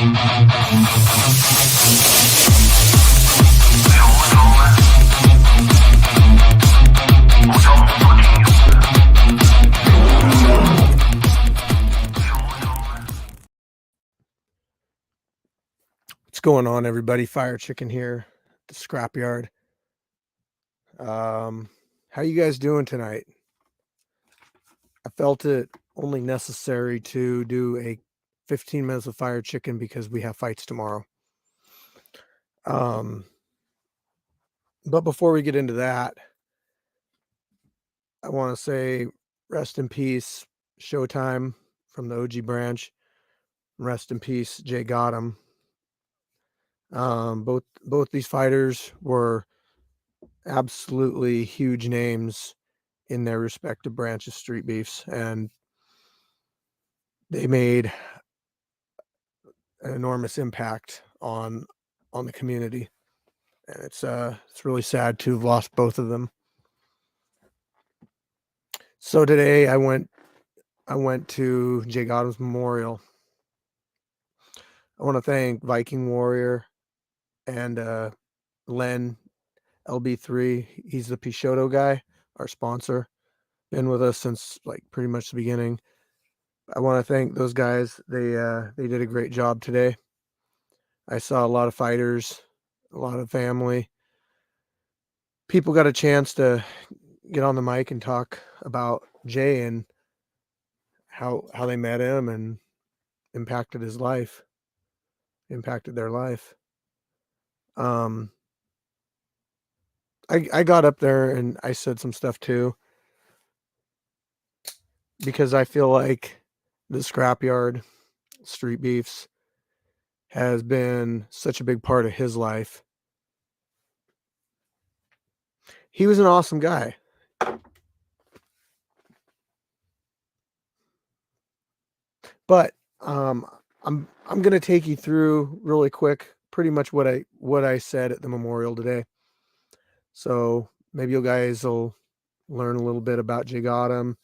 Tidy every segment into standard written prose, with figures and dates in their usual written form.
What's going on, everybody? Firechicken here, the Scrapyard. How you guys doing tonight? I felt it only necessary to do a 15 minutes of Firechicken because we have fights tomorrow. But before we get into that, I want to say rest in peace, Showtime from the OG branch. Rest in peace, Jay Gato. Both these fighters were absolutely huge names in their respective branches, Street Beefs, and they made an enormous impact on the community. And it's really sad to have lost both of them. So today I went to Jay Gato's memorial. I want to thank Viking Warrior and Len LB3. He's the Peixoto guy, our sponsor. Been with us since like pretty much the beginning. I want to thank those guys. They did a great job today. I saw a lot of fighters, a lot of family. People got a chance to get on the mic and talk about Jay and how they met him and impacted his life, impacted their life. I got up there and I said some stuff too, because I feel like the Scrapyard, Street Beefs, has been such a big part of his life. He was an awesome guy. But I'm going to take you through really quick pretty much what I said at the memorial today. So maybe you guys will learn a little bit about Jay Gato.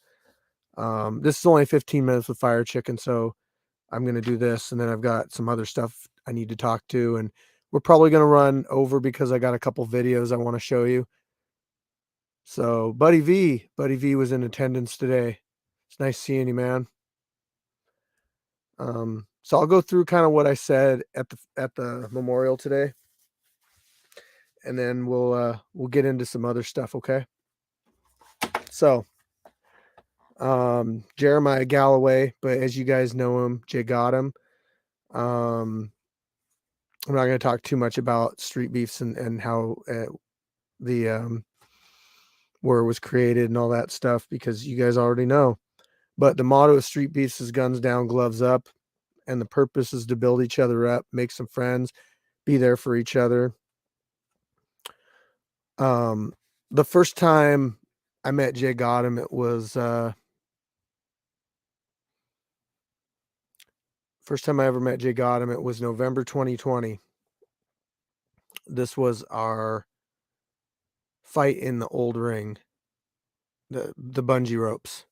This is only 15 minutes with Firechicken, so I'm going to do this, and then I've got some other stuff I need to talk to, and we're probably going to run over because I got a couple videos I want to show you. So Buddy V was in attendance today. It's nice seeing you, man. So I'll go through kind of what I said at the memorial today, and then we'll get into some other stuff, okay? So Jeremiah Galloway, but as you guys know him, Jay Gato. I'm not going to talk too much about Street Beefs and how the where it was created and all that stuff, because you guys already know. But the motto of Street Beefs is guns down, gloves up. And the purpose is to build each other up, make some friends, be there for each other. The first time I met Jay Gato, it was first time I ever met Jay Gato, it was November 2020. This was our fight in the old ring, the bungee ropes.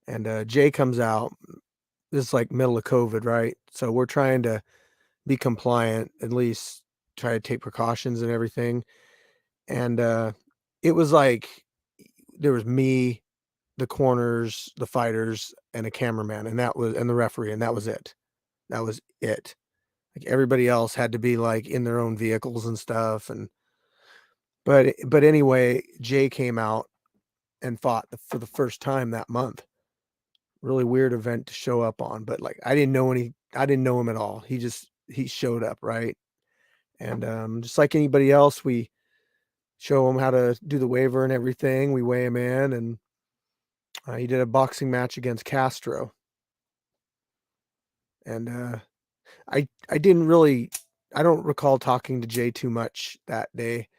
And Jay comes out. This is like middle of COVID, right? So we're trying to be compliant, at least try to take precautions and everything. And it was like there was me, the corners, the fighters, and a cameraman, and the referee, and that was it. That was it. Like everybody else had to be like in their own vehicles and stuff. But anyway, Jay came out and fought for the first time that month. Really weird event to show up on, but like I didn't know him at all. He showed up, right? And just like anybody else, we show him how to do the waiver and everything. We weigh him in, and he did a boxing match against Castro. And I don't recall talking to Jay too much that day.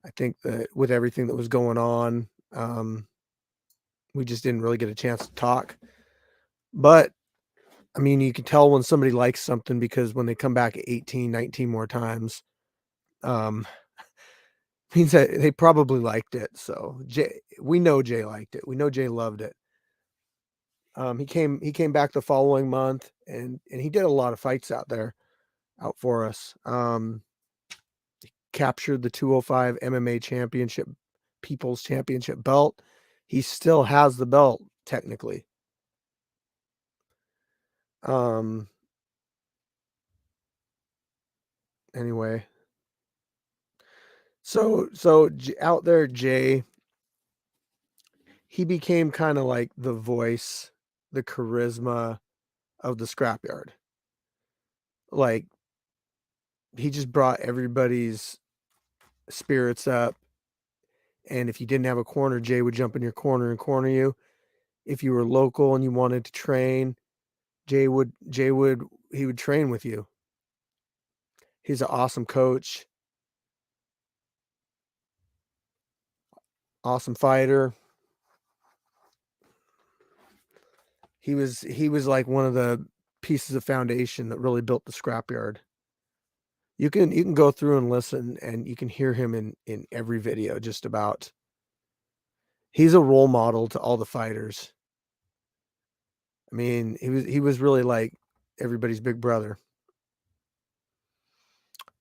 I think that with everything that was going on, we just didn't really get a chance to talk. But I mean, you can tell when somebody likes something, because when they come back 18, 19 more times, means that they probably liked it. So we know Jay liked it. We know Jay loved it. He came back the following month, and he did a lot of fights out for us. Captured the 205 MMA championship, People's Championship belt. He still has the belt technically. Anyway, so out there, Jay, he became kind of like the voice, the charisma of the scrapyard. Like, he just brought everybody's spirits up. And if you didn't have a corner, Jay would jump in your corner and corner you. If you were local and you wanted to train, he would train with you. He's an awesome coach, awesome fighter. He was like one of the pieces of foundation that really built the scrapyard. You can go through and listen, and you can hear him in every video just about. He's a role model to all the fighters. I mean, he was really like everybody's big brother.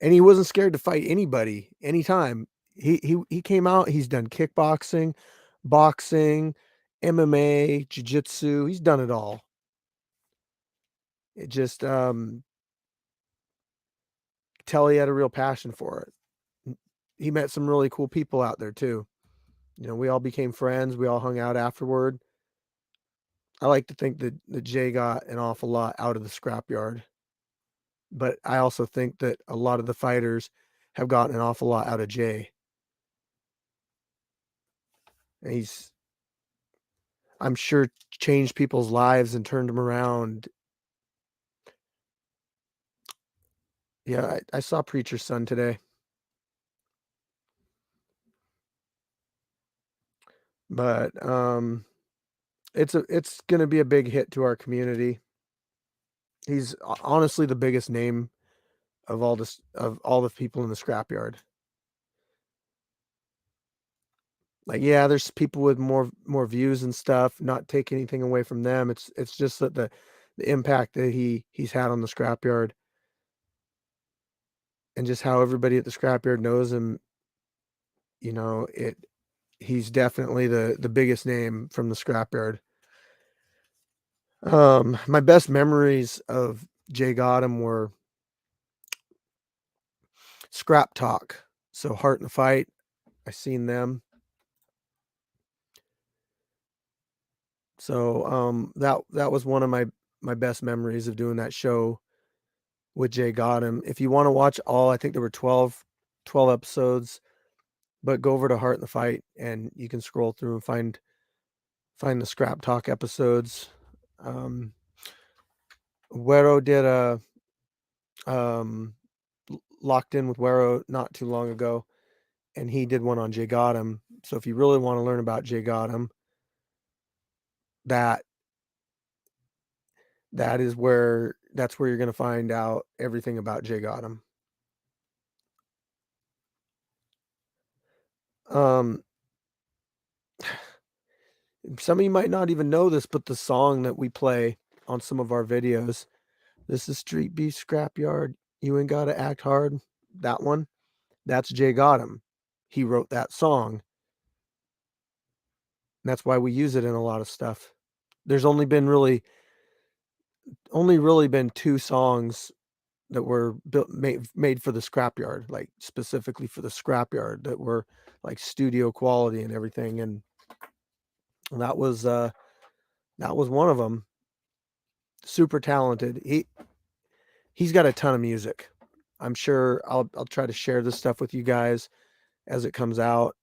And he wasn't scared to fight anybody anytime. He came out, he's done kickboxing, boxing, MMA, jiu-jitsu, he's done it all. It just tell he had a real passion for it. He met some really cool people out there too. You know, we all became friends, we all hung out afterward. I like to think that Jay got an awful lot out of the scrapyard. But I also think that a lot of the fighters have gotten an awful lot out of Jay. And I'm sure, changed people's lives and turned them around. Yeah, I saw Preacher's Son today. But it's gonna be a big hit to our community. He's honestly the biggest name of all the people in the scrapyard. Like, yeah, there's people with more views and stuff, not take anything away from them. It's just that the impact that he's had on the scrapyard, and just how everybody at the scrapyard knows him, you know, he's definitely the biggest name from the scrapyard. My best memories of Jay Gato were Scrap Talk. So Heart and Fight, I seen them. So that was one of my best memories of doing that show with Jay Gato. If you want to watch all, I think there were 12 episodes, but go over to Heart and the Fight and you can scroll through and find the Scrap Talk episodes. Wero did a Locked In with Wero not too long ago, and he did one on Jay Gato. So if you really want to learn about Jay Gato, that's where you're going to find out everything about Jay Gato. Some of you might not even know this, but the song that we play on some of our videos, "This is Street Beef Scrapyard, You Ain't Gotta Act Hard," that one, that's Jay Gato. He wrote that song. That's why we use it in a lot of stuff. There's only really been 2 songs that were made for the scrapyard, like specifically for the scrapyard, that were like studio quality and everything, and that was one of them. Super talented. He's got a ton of music. I'm sure I'll try to share this stuff with you guys as it comes out.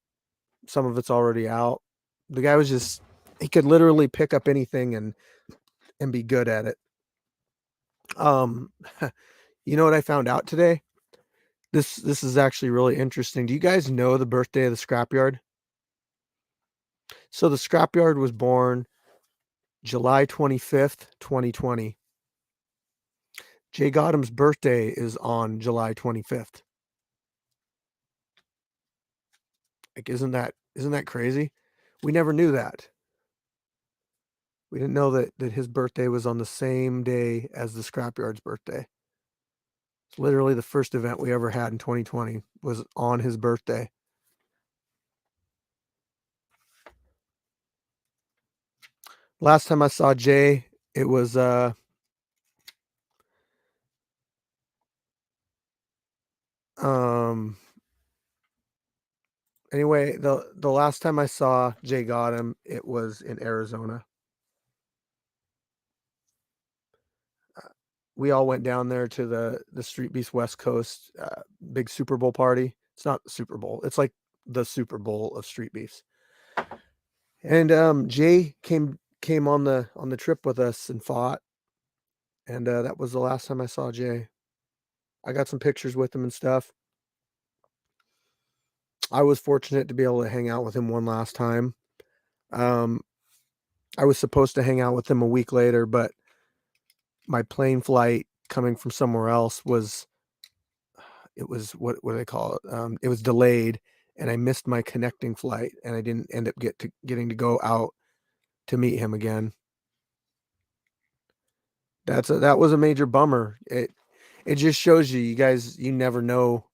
Some of it's already out. The guy was he could literally pick up anything and be good at it. You know what I found out today? This is actually really interesting. Do you guys know the birthday of the scrapyard? So the scrapyard was born July 25th, 2020. Jay Gato's birthday is on July 25th. Like, isn't that crazy? We never knew that. We didn't know that his birthday was on the same day as the Scrapyard's birthday. It's literally the first event we ever had in 2020 was on his birthday. Last time I saw Jay, it was anyway, the last time I saw Jay Gato, it was in Arizona. We all went down there to the Streetbeefs West Coast big Super Bowl party. It's not the Super Bowl. It's like the Super Bowl of Streetbeefs. And Jay came on the trip with us and fought. And that was the last time I saw Jay. I got some pictures with him and stuff. I was fortunate to be able to hang out with him one last time. I was supposed to hang out with him a week later, but my plane flight coming from somewhere else was, it was, what do they call it? It was delayed, and I missed my connecting flight, and I didn't end up getting to go out to meet him again. That was a major bummer. It just shows you guys, you never know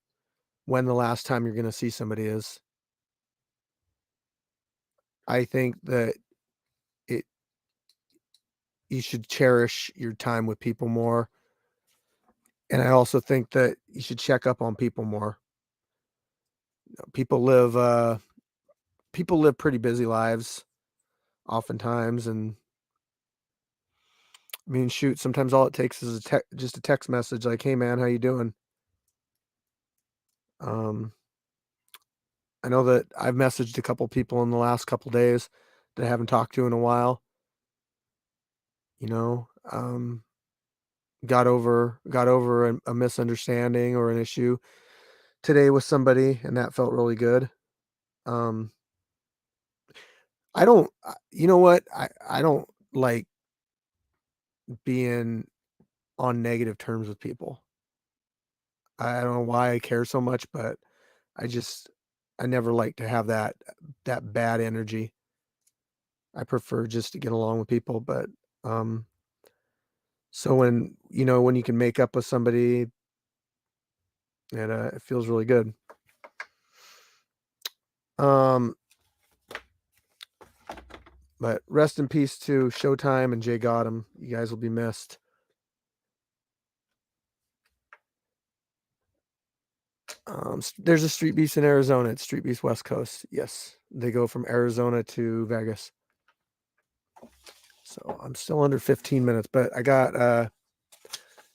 when the last time you're going to see somebody is. I think that you should cherish your time with people more. And I also think that you should check up on people more. People live pretty busy lives oftentimes. And I mean, shoot, sometimes all it takes is just a text message like, "Hey man, how you doing?" I know that I've messaged a couple people in the last couple days that I haven't talked to in a while. Got over a misunderstanding or an issue today with somebody, and that felt really good. I don't, you know what? I don't like being on negative terms with people. I don't know why I care so much, but I never like to have that bad energy. I prefer just to get along with people, but so when you can make up with somebody, it feels really good. But rest in peace to Showtime and Jay Gato. You guys will be missed. There's a Streetbeefs in Arizona. It's Streetbeefs West Coast. Yes, they go from Arizona to Vegas. So I'm still under 15 minutes, but I got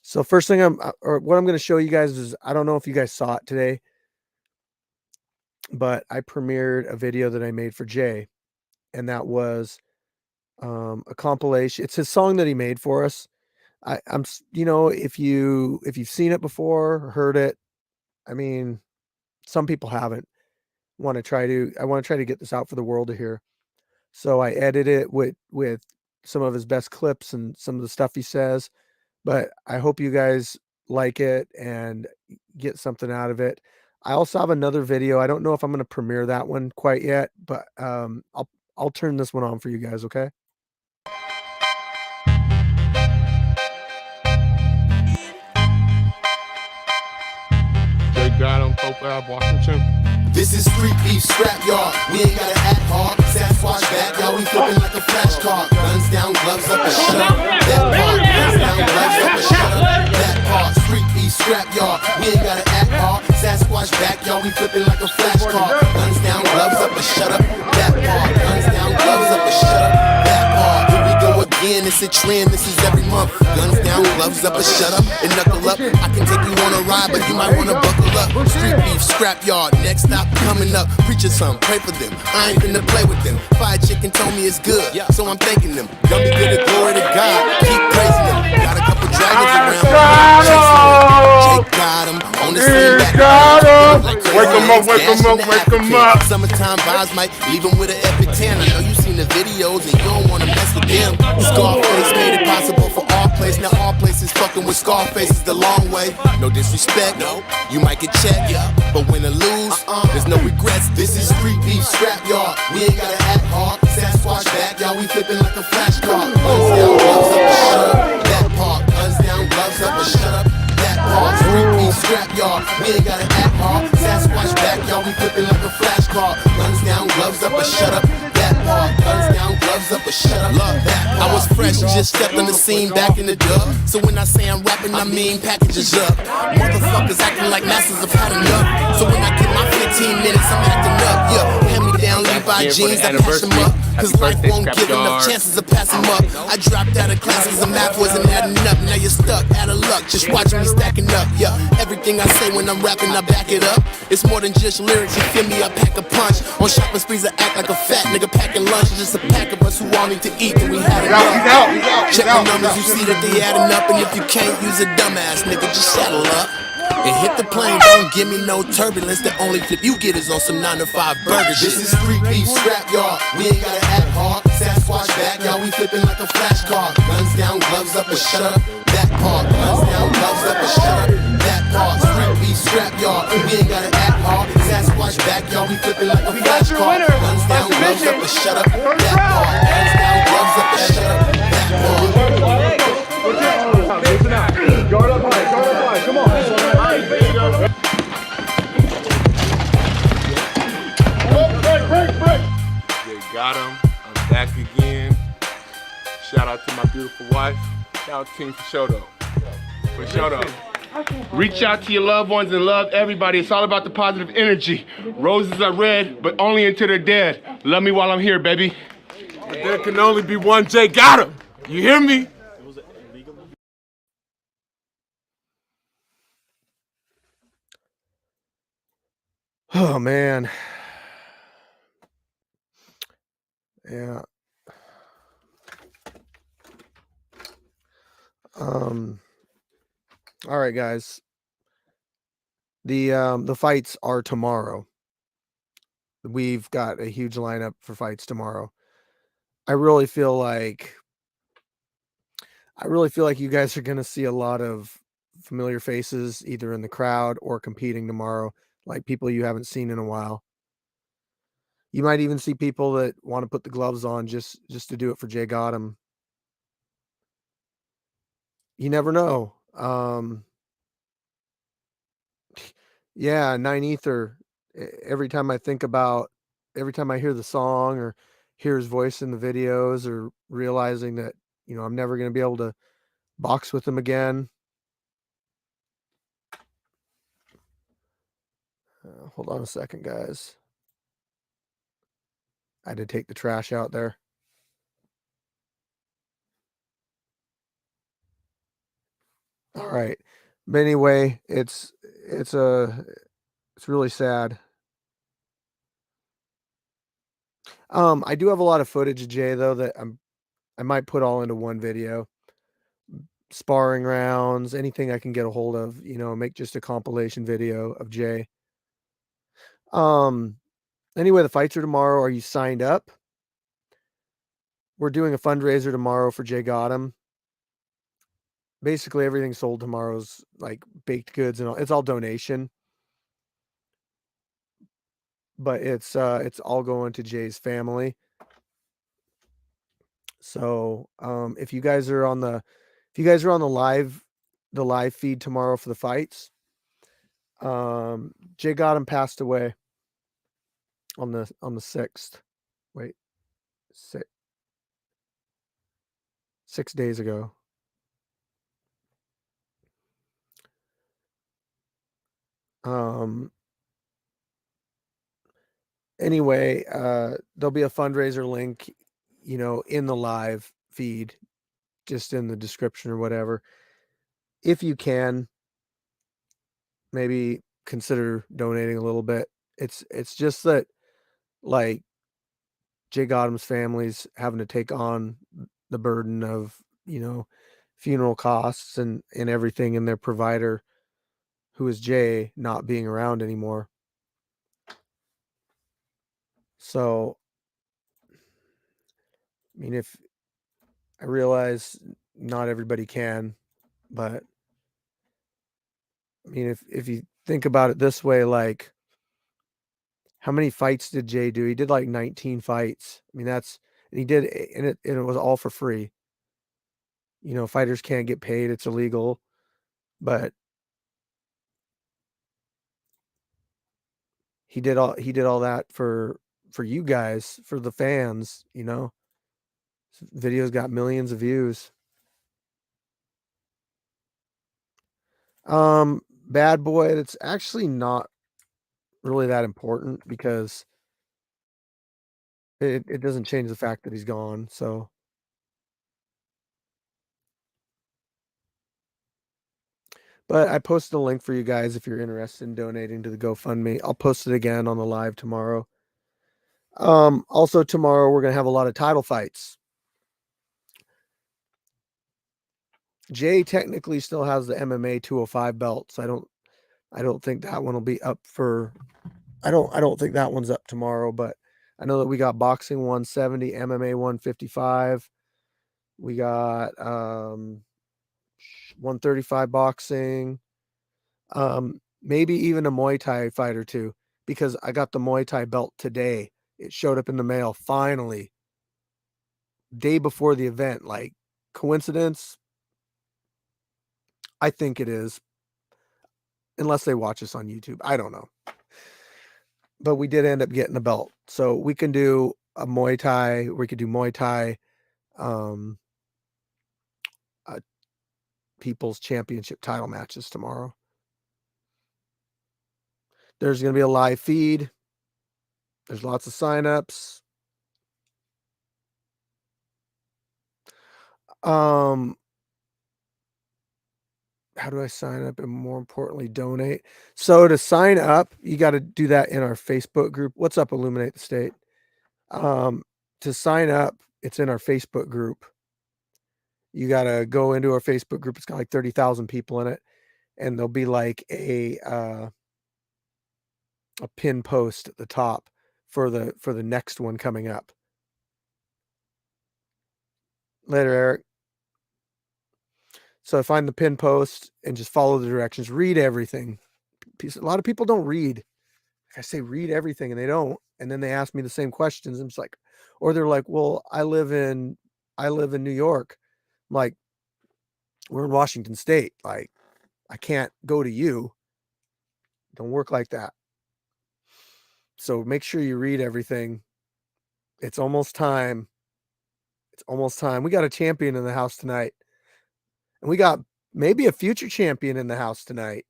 so first thing what I'm going to show you guys is, I don't know if you guys saw it today, but I premiered a video that I made for Jay, and that was a compilation. It's his song that he made for us. I'm if you've seen it before or heard it, I mean, some people haven't. I want to try to get this out for the world to hear. So I edited it with some of his best clips and some of the stuff he says, but I hope you guys like it and get something out of it. I also have another video. I don't know if I'm going to premiere that one quite yet, but I'll turn this one on for you guys, okay? Jay Gato, Washington. This is Streetbeefs Scrapyard. We ain't gotta act hard. Sasquatch back, y'all. We flipping like a flashcard. Guns down, gloves up, and shut up. That part. Guns down, gloves up, and shut up. That part. Streetbeefs Scrapyard. We ain't gotta act hard. Sasquatch back, y'all. We flipping like a flashcard. Guns down, gloves up, and shut up. That part. Guns down, gloves up, and shut up. That part. Here we go again. It's a trend. This is every month. Guns down, gloves up, and shut up. And knuckle up. I can take you on a ride, but you might wanna buckle up. Streetbeefs Scrapyard. Next stop coming up. Preaching some, pray for them. I ain't finna play with them. Firechicken told me it's good, so I'm thanking them. Gonna be good at glory to God. Keep praising them. Got a couple dragons around. Jay Gato on the scene. Wake them up, wake them up, wake them up. Summertime vibes might leave them with an epic tan. I know you seen the videos and you don't wanna mess with them. Scarface made it possible for all place. Now all places fucking with Scarface is the long way. No disrespect, no. You might get checked. But win or lose, there's no regrets. This is Streetbeefs Scrapyard. We ain't gotta act hard. Sasquatch back, y'all, we flipping like a flashcard. Guns down, gloves up, and shut up. That part. Guns down, gloves up, and shut up. That part. Streetbeefs Scrapyard. We ain't gotta act hard. Sasquatch back, y'all, we flipping like a flashcard. Guns down, gloves up, and shut up. That part. Guns down, gloves up, and shut up. Love that part. I was fresh, just stepped on the scene back in the dub. So when I say I'm rapping, I mean packages up. Motherfuckers acting like masters have had enough. So when I get my 15 minutes, I'm acting up. Yeah, hand me down, Levi jeans, I patch them up. Cause life won't give enough chances to pass them up. I dropped out of class cause the math wasn't adding up. Now you're stuck, out of luck, just watching me stacking up. Yeah, everything I say when I'm rapping, I back it up. It's more than just lyrics, you feel me, I pack a punch. On shopping sprees, I act like a fat nigga packing lunch. It's just a pack of us who all need to eat and we had enough. Check the numbers, you see that they adding up. And if you can't use a dumbass nigga, just saddle up and hit the plane, don't give me no turbulence. The only flip you get is on some 9 to 5 burger shit. This is Streetbeefs Scrapyard. We ain't gotta act hard. Sasquatch back, y'all, we flipping like a flashcard. Guns down, gloves up, and shut up. That part. Guns down, gloves up, and shut up. That part. Streetbeefs Scrapyard. We ain't gotta act hard. Sasquatch back, y'all, we flipping like a flashcard. Guns down, gloves up, and shut up. That part. Guns down, gloves up, and shut up. That part. Listen out. Guard up high. Guard up high. Come on. Jay Gato, I'm back again. Shout out to my beautiful wife. Shout out to Team for sure though. For sure though. Reach out to your loved ones and love everybody. It's all about the positive energy. Roses are red, but only until they're dead. Love me while I'm here, baby. But there can only be one Jay Gato. You hear me? Oh man. Yeah. All right, guys. The fights are tomorrow. We've got a huge lineup for fights tomorrow. I really feel like you guys are going to see a lot of familiar faces either in the crowd or competing tomorrow, like people you haven't seen in a while. You might even see people that want to put the gloves on just to do it for Jay Gato. You never know. Yeah, 9 Ether. Every time I hear the song or hear his voice in the videos or realizing that, I'm never going to be able to box with him again. Hold on a second, guys. I had to take the trash out there. All right. But anyway, it's really sad. I do have a lot of footage of Jay though that I might put all into one video. Sparring rounds, anything I can get a hold of, make just a compilation video of Jay. Anyway, the fights are tomorrow. Are you signed up? We're doing a fundraiser tomorrow for Jay Gato. Basically everything sold tomorrow's like baked goods and all. It's all donation. But it's all going to Jay's family. So, if you guys are on the live feed tomorrow for the fights, Jay Gato passed away on the 6th. Wait, 6 days ago. Anyway, there'll be a fundraiser link, in the live feed, just in the description or whatever. If you can, maybe consider donating a little bit. It's just that, like, Jay Gato's family's having to take on the burden of, funeral costs and everything, and their provider, who is Jay, not being around anymore. So, I mean, if I realize not everybody can, but I mean, if you think about it this way, like, how many fights did Jay do? He did like 19 fights. I mean, and it was all for free. You know, fighters can't get paid, it's illegal, but he did all that for you guys, for the fans, you know. Videos got millions of views. Bad boy, it's actually not really that important because it doesn't change the fact that he's gone. So but I posted a link for you guys if you're interested in donating to the GoFundMe. I'll post it again on the live tomorrow. Also tomorrow we're gonna have a lot of title fights. Jay technically still has the MMA 205 belt, so I don't think that one will be up for I don't think that one's up tomorrow, but I know that we got boxing 170, MMA 155. We got 135 boxing. Maybe even a Muay Thai fight or two, because I got the Muay Thai belt today. It showed up in the mail finally. Day before the event. Like, coincidence? I think it is. Unless they watch us on YouTube. I don't know. But we did end up getting a belt. So we can do a Muay Thai. We could do Muay Thai People's Championship title matches tomorrow. There's going to be a live feed. There's lots of signups. How do I sign up and more importantly donate? So to sign up, you got to do that in our Facebook group. What's up, Illuminate the State? To sign up, it's in our Facebook group. You got to go into our Facebook group. It's got like 30,000 people in it, and there'll be like a pin post at the top for the next one coming up. Later, Eric. So find the pin post and just follow the directions. Read everything. A lot of people don't read. I say read everything and they don't. And then they ask me the same questions. I'm just like, or they're like, well, I live in New York. I'm like, we're in Washington State. Like, I can't go to you. Don't work like that. So make sure you read everything. It's almost time. It's almost time. We got a champion in the house tonight. And we got maybe a future champion in the house tonight.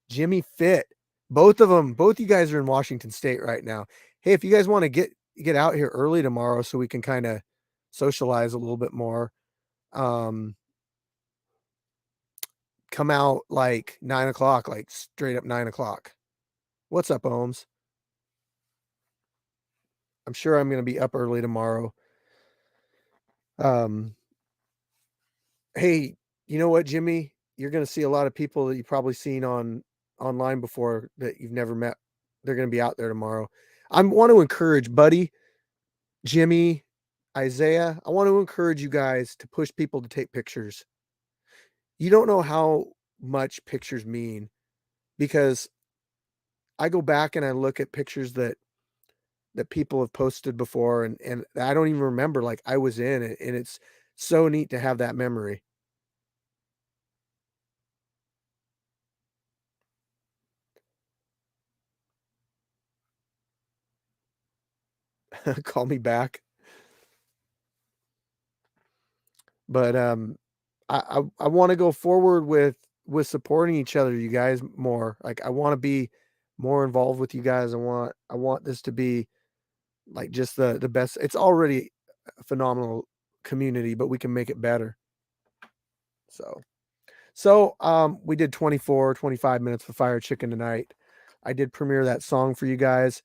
Jimmy Fit. Both of them, both you guys are in Washington State right now. Hey, if you guys want to get out here early tomorrow so we can kind of socialize a little bit more, come out like 9 o'clock, like straight up 9 o'clock. What's up, Ohms? I'm sure I'm going to be up early tomorrow. Hey, you know what, Jimmy? You're going to see a lot of people that you've probably seen online before that you've never met. They're going to be out there tomorrow. I want to encourage Buddy, Jimmy, Isaiah. I want to encourage you guys to push people to take pictures. You don't know how much pictures mean, because I go back and I look at pictures that people have posted before, and I don't even remember, like, I was in it, and it's so neat to have that memory. Call me back. But I want to go forward with supporting each other, you guys, more. Like, I want to be more involved with you guys. I want this to be like just the best. It's already a phenomenal community, but we can make it better. So we did 25 minutes for Firechicken tonight. I did premiere that song for you guys.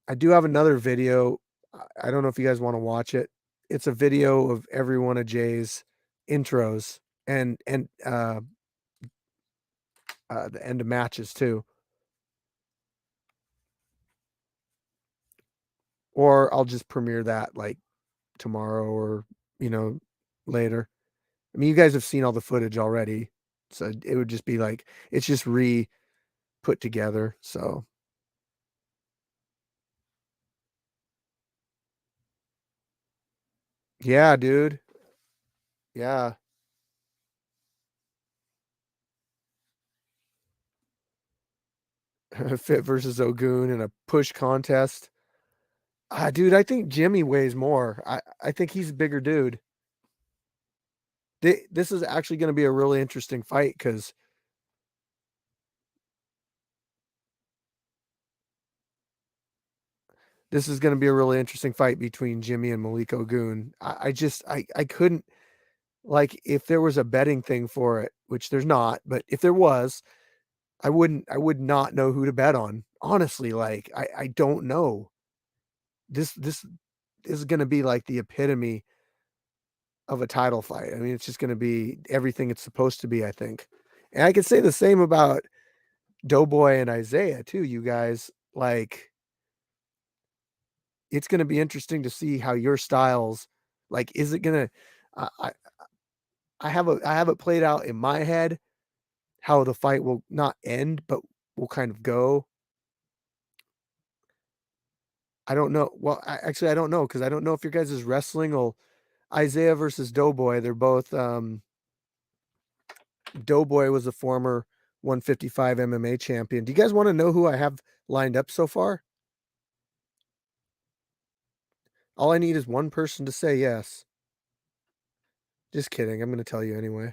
I do have another video. I don't know if you guys want to watch it. It's a video of every one of Jay's intros and the end of matches too. Or I'll just premiere that like tomorrow or, later. I mean, you guys have seen all the footage already. So it would just be like, it's just put together. So yeah, dude. Yeah. Fit versus Ogun in a push contest. Dude, I think Jimmy weighs more. I think he's a bigger dude. This is actually going to be a really interesting fight because this is going to be a really interesting fight between Jimmy and Malik Ogun. I couldn't, like, if there was a betting thing for it, which there's not, but if there was, I would not know who to bet on. Honestly, like I don't know. This is going to be like the epitome of a title fight. I mean, it's just going to be everything it's supposed to be, I think. And I could say the same about Doughboy and Isaiah too, you guys. Like, it's going to be interesting to see how your styles, like, is it going to, I, I have it played out in my head how the fight will not end, but will kind of go. I don't know. Well, actually, I don't know because I don't know if your guys is wrestling will Isaiah versus Doughboy. They're both Doughboy was a former 155 MMA champion. Do you guys want to know who I have lined up so far? All I need is one person to say yes. Just kidding. I'm going to tell you anyway.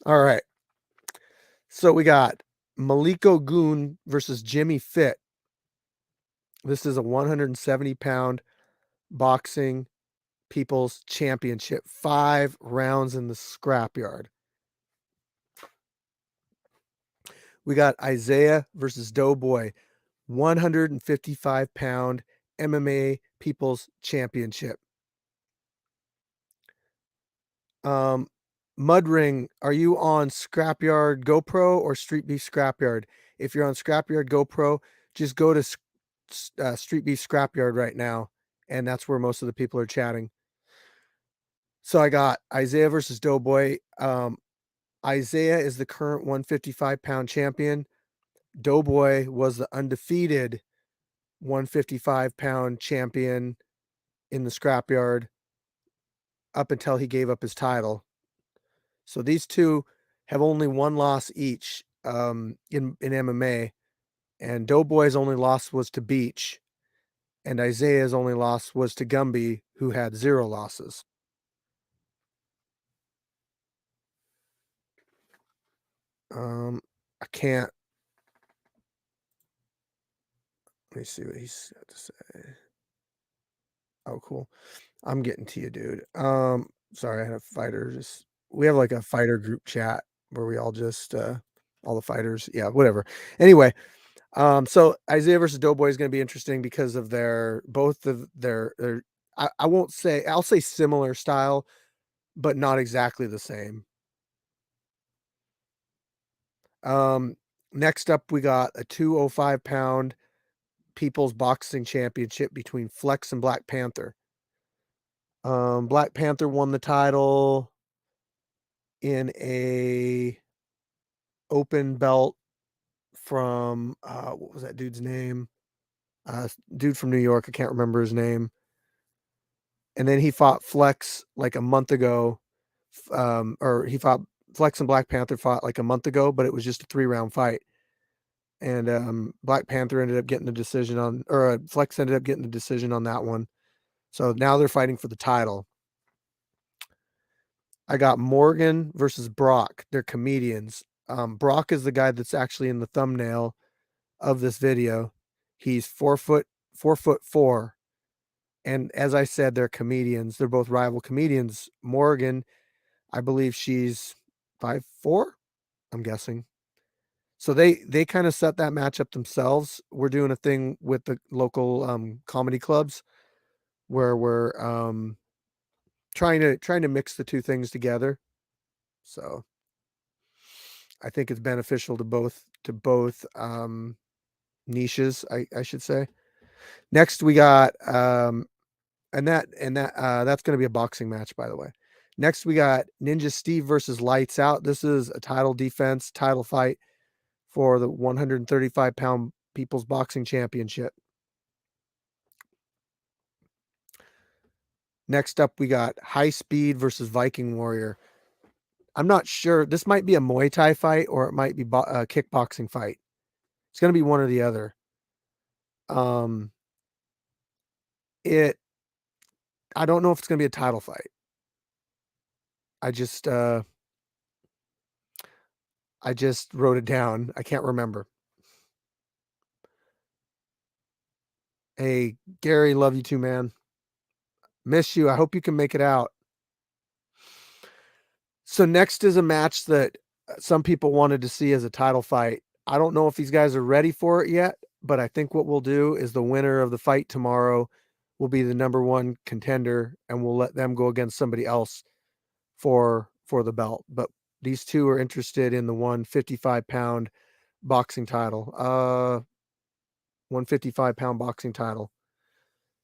All right. So we got Malik Ogun versus Jimmy Fit. This is a 170-pound boxing people's championship. 5 rounds in the scrapyard. We got Isaiah versus Doughboy. 155-pound MMA people's championship. Mudring, are you on Scrapyard GoPro or Streetbeefs Scrapyard? If you're on Scrapyard GoPro, just go to Streetbeefs Scrapyard right now, and that's where most of the people are chatting. So I got Isaiah versus Doughboy. Isaiah is the current 155-pound champion. Doughboy was the undefeated 155-pound champion in the scrapyard up until he gave up his title. So these two have only one loss each in MMA, and Doughboy's only loss was to Beach, and Isaiah's only loss was to Gumby, who had 0 losses. I can't. Let me see what he's got to say. Oh, cool. I'm getting to you, dude. Sorry, I had a fighter. We have like a fighter group chat where we all just all the fighters. Yeah, whatever. Anyway, so Isaiah versus Doughboy is going to be interesting because of both of their I won't say, I'll say similar style, but not exactly the same. Next up, we got a 205-pound people's boxing championship between Flex and Black Panther. Black Panther won the title in a open belt from what was that dude's name? Dude from New York, I can't remember his name. And then he fought Flex like a month ago. Or he fought Flex and Black Panther fought like a month ago, but it was just a 3-round fight. And Black Panther ended up getting the decision on, or Flex ended up getting the decision on that one. So now they're fighting for the title. I got Morgan versus Brock. They're comedians. Brock is the guy that's actually in the thumbnail of this video. He's 4'4". And as I said, they're comedians. They're both rival comedians. Morgan, I believe she's 5'4", I'm guessing. So they kind of set that matchup themselves. We're doing a thing with the local comedy clubs where we're trying to mix the two things together. So I think it's beneficial to both niches, I should say. Next we got that's going to be a boxing match, by the way. Next, we got Ninja Steve versus Lights Out. This is a title defense, title fight for the 135-pound People's Boxing Championship. Next up, we got High Speed versus Viking Warrior. I'm not sure. This might be a Muay Thai fight or it might be a kickboxing fight. It's going to be one or the other. I don't know if it's going to be a title fight. I just wrote it down. I can't remember. Hey, Gary, love you too, man. Miss you. I hope you can make it out. So next is a match that some people wanted to see as a title fight. I don't know if these guys are ready for it yet, but I think what we'll do is the winner of the fight tomorrow will be the number one contender, and we'll let them go against somebody else for the belt. But these two are interested in the 155-pound boxing title. 155-pound boxing title.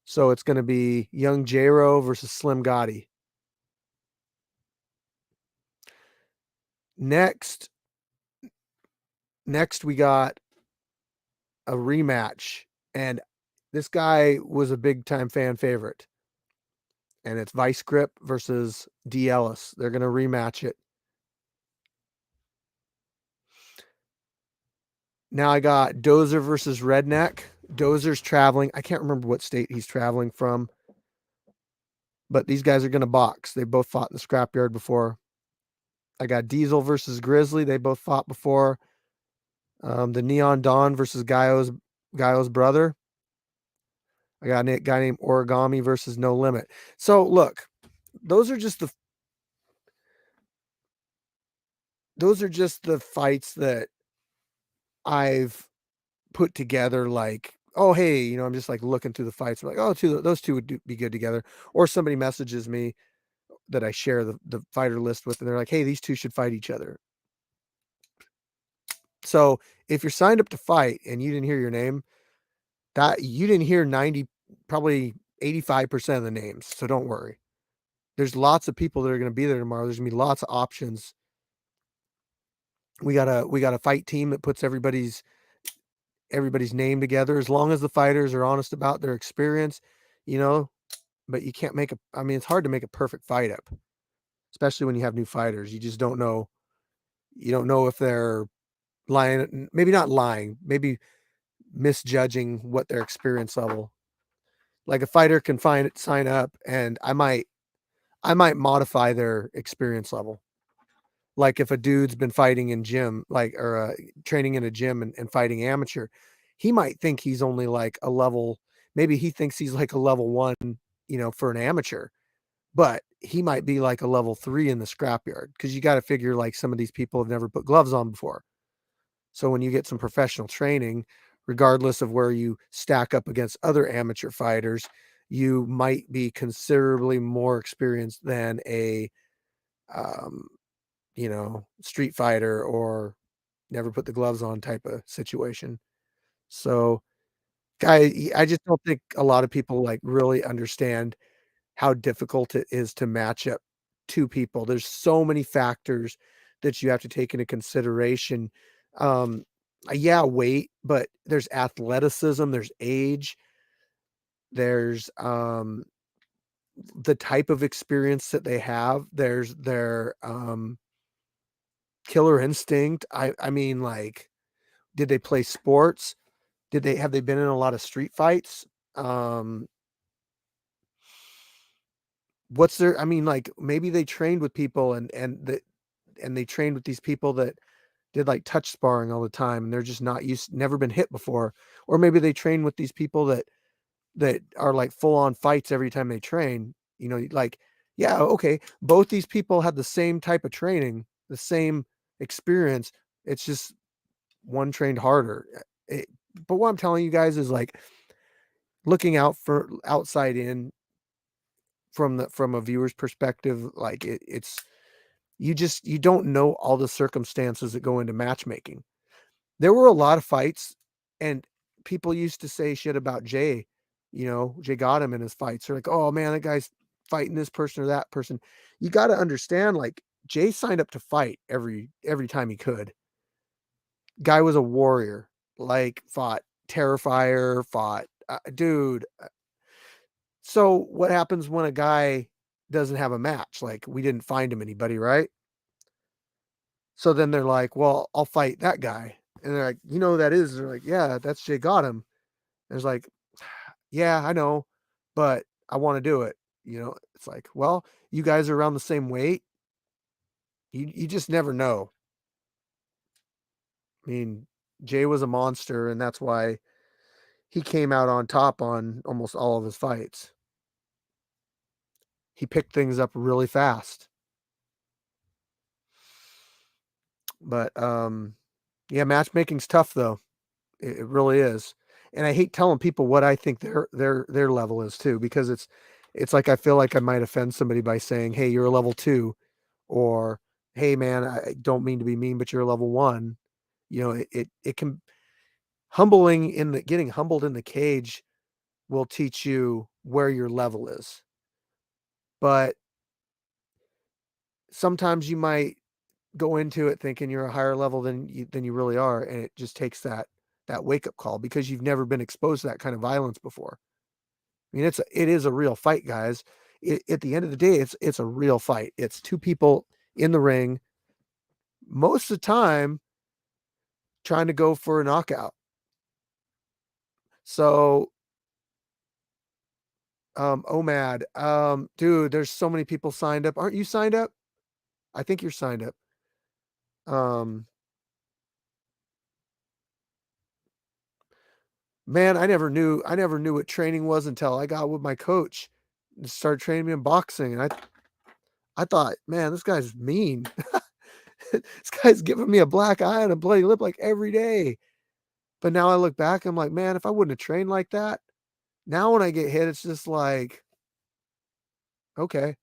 So it's going to be Young J-Ro versus Slim Gotti. Next we got a rematch, and this guy was a big time fan favorite. And it's Vice Grip versus D. Ellis. They're going to rematch it. Now I got Dozer versus Redneck. Dozer's traveling. I can't remember what state he's traveling from, but these guys are going to box. They both fought in the Scrapyard before. I got Diesel versus Grizzly. They both fought before. The Neon Dawn versus Gaio's brother. I got a guy named Origami versus No Limit. So look, those are just the fights that I've put together. Like, oh, hey, I'm just like looking through the fights. I'm like, oh, those two would be good together. Or somebody messages me that I share the fighter list with, and they're like, hey, these two should fight each other. So if you're signed up to fight and you didn't hear your name, that you didn't hear probably 85% of the names. So don't worry. There's lots of people that are going to be there tomorrow. There's going to be lots of options. We got a fight team that puts everybody's name together, as long as the fighters are honest about their experience, but you can't it's hard to make a perfect fight up, especially when you have new fighters. You just don't know. You don't know if they're lying, maybe not lying, maybe misjudging what their experience level. Like a fighter can sign up, and I might modify their experience level. Like if a dude's been fighting in gym, or training in a gym and fighting amateur, he might think he's only like a level. Maybe he thinks he's like a level 1, for an amateur, but he might be like a level 3 in the Scrapyard, because you got to figure like some of these people have never put gloves on before. So when you get some professional training, regardless of where you stack up against other amateur fighters, you might be considerably more experienced than a, street fighter or never put the gloves on type of situation. So, I just don't think a lot of people like really understand how difficult it is to match up two people. There's so many factors that you have to take into consideration. Weight, but there's athleticism, there's age, there's the type of experience that they have, there's their killer instinct. I mean, like, did they play sports? Have they been in a lot of street fights? What's their, like, maybe they trained with people and they trained with these people that did like touch sparring all the time, and they're just never been hit before. Or maybe they train with these people that are like full on fights every time they train, like, yeah, okay. Both these people had the same type of training, the same experience. It's just one trained harder. But what I'm telling you guys is, like, looking out for outside in from a viewer's perspective, like it's, you don't know all the circumstances that go into matchmaking. There were a lot of fights, and people used to say shit about Jay Gato in his fights. They're like, oh man, that guy's fighting this person or that person. You got to understand, like, Jay signed up to fight every time he could. Guy was a warrior, like fought Terrifier, fought dude. So what happens when a guy doesn't have a match? Like, we didn't find him anybody, right? So then they're like, well, I'll fight that guy. And they're like, you know who that is? They're like, yeah, that's Jay Gato. And it's like, yeah, I know, but I want to do it. You know, it's like, well, you guys are around the same weight. You just never know. I mean, Jay was a monster, and that's why he came out on top on almost all of his fights. He picked things up really fast. But yeah, matchmaking's tough though. It really is. And I hate telling people what I think their level is too, because it's like I feel like I might offend somebody by saying, "Hey, you're a level 2," or "Hey, man, I don't mean to be mean, but you're a level 1." You know, it can getting humbled in the cage will teach you where your level is. But sometimes you might go into it thinking you're a higher level than you really are, and it just takes that wake up call because you've never been exposed to that kind of violence before. I mean, it is a real fight, guys. At the end of the day, it's a real fight. It's two people in the ring, most of the time, trying to go for a knockout. So, OMAD, dude, there's so many people signed up. Aren't you signed up? I think you're signed up. Man, I never knew what training was until I got with my coach and started training me in boxing. And I thought, man, this guy's mean. This guy's giving me a black eye and a bloody lip like every day. But now I look back, I'm like, man, if I wouldn't have trained like that, now when I get hit, it's just like, okay,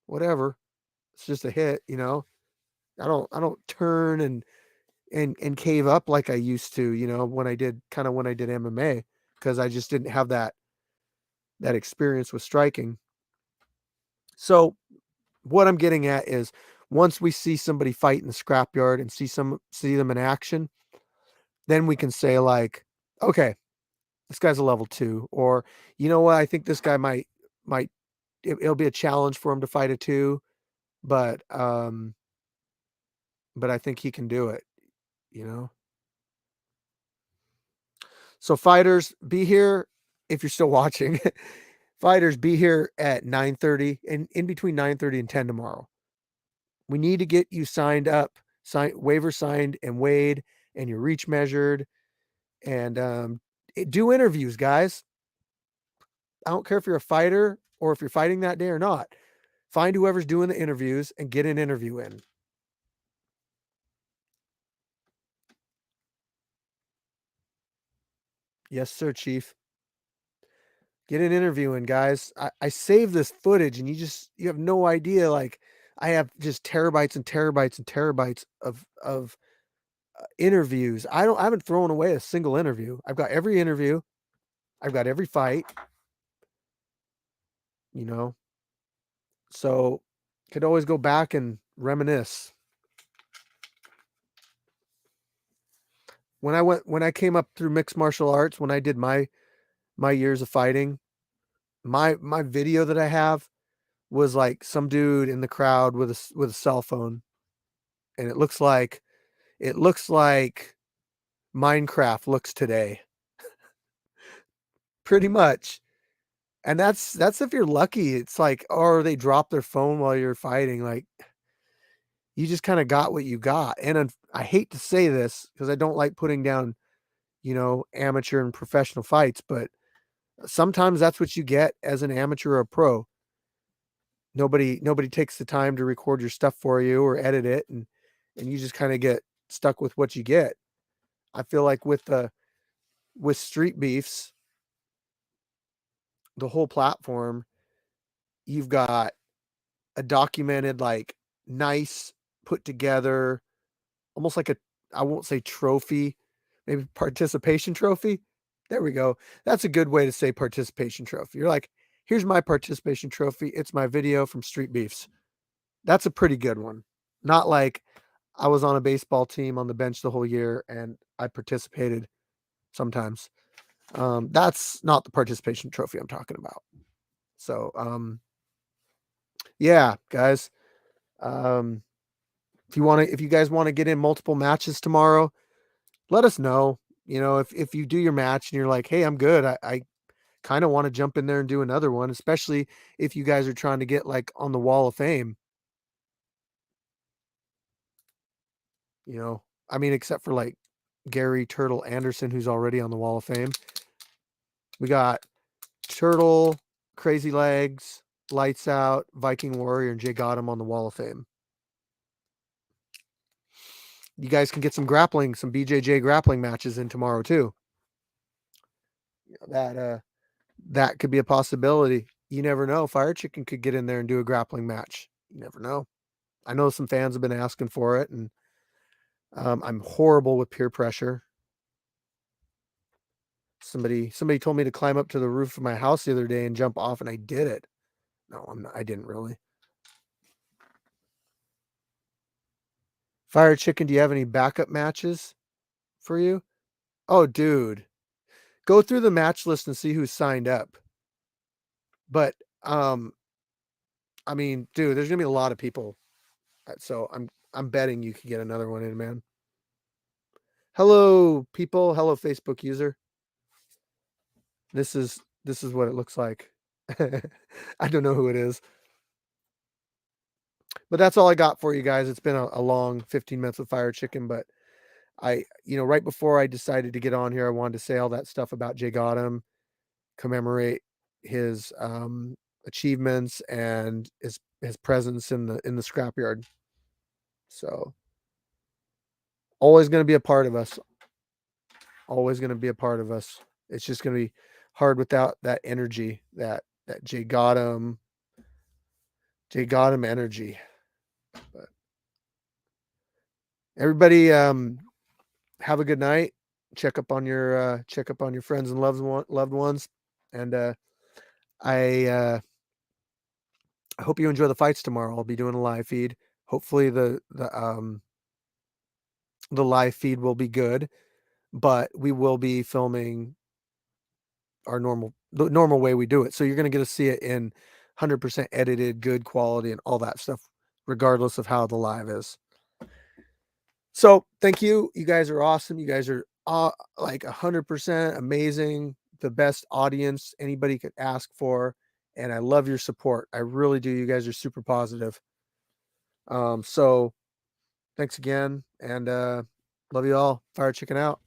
whatever. It's just a hit, you know. I don't turn and cave up like I used to, you know, when I did MMA, because I just didn't have that experience with striking. So what I'm getting at is, once we see somebody fight in the scrapyard and see them in action, then we can say, like, okay, this guy's a level 2, or you know what, I think this guy might it'll be a challenge for him to fight a 2, but I think he can do it, you know. So fighters, be here if you're still watching. Fighters, be here at 9:30 and in between 9:30 and 10 tomorrow. We need to get you signed up, waiver signed and weighed, and your reach measured, and do interviews, guys. I don't care if you're a fighter or if you're fighting that day or not. Find whoever's doing the interviews and get an interview in. Yes, sir, Chief. Get an interview in, guys. I saved this footage, and you have no idea. Like, I have just terabytes and terabytes and terabytes of interviews. I haven't thrown away a single interview. I've got every interview. I've got every fight. You know, so could always go back and reminisce. When I came up through mixed martial arts, when I did my years of fighting, my video that I have was like some dude in the crowd with a cell phone, and it looks like Minecraft looks today. Pretty much. And that's if you're lucky. It's like, or they drop their phone while you're fighting. Like, you just kind of got what you got. And I hate to say this because I don't like putting down, you know, amateur and professional fights, but sometimes that's what you get as an amateur or a pro. Nobody takes the time to record your stuff for you or edit it, and you just kind of get stuck with what you get. I feel like with Street Beefs, the whole platform, you've got a documented, like, nice, put together, almost like I won't say trophy, maybe participation trophy. There we go. That's a good way to say participation trophy. You're like, Here's my participation trophy. It's my video from Street Beefs. That's a pretty good one. Not like I was on a baseball team on the bench the whole year and I participated sometimes. That's not the participation trophy I'm talking about. So, yeah, guys. If you guys want to get in multiple matches tomorrow, let us know. You know, if you do your match and you're like, hey, I'm good. I kind of want to jump in there and do another one, especially if you guys are trying to get like on the Wall of Fame. You know, I mean, except for like Gary Turtle Anderson, who's already on the Wall of Fame. We got Turtle, Crazy Legs, Lights Out, Viking Warrior, and Jay Gato on the Wall of Fame. You guys can get some BJJ grappling matches in tomorrow too. That could be a possibility. You never know. Firechicken could get in there and do a grappling match. You never know. I know some fans have been asking for it, and I'm horrible with peer pressure. Somebody told me to climb up to the roof of my house the other day and jump off, and I did it. No, I didn't really. Firechicken, do you have any backup matches for you? Oh, dude. Go through the match list and see who's signed up. But I mean, dude, there's gonna be a lot of people. So I'm betting you could get another one in, man. Hello, people. Hello, Facebook user. This is what it looks like. I don't know who it is. But that's all I got for you guys. It's been a long 15 minutes with Firechicken, but right before I decided to get on here, I wanted to say all that stuff about Jay Gato, commemorate his achievements and his presence in the scrapyard. So always going to be a part of us. Always going to be a part of us. It's just going to be hard without that energy, that Jay Gato energy. But everybody, have a good night. Check up on your friends and loved ones, and I hope you enjoy the fights tomorrow. I'll be doing a live feed. Hopefully the live feed will be good, but we will be filming the normal way we do it. So you're going to get to see it in 100% edited, good quality, and all that stuff, regardless of how the live is. So thank you. You guys are awesome. You guys are like 100% amazing. The best audience anybody could ask for. And I love your support. I really do. You guys are super positive. So thanks again. And love you all. Firechicken out.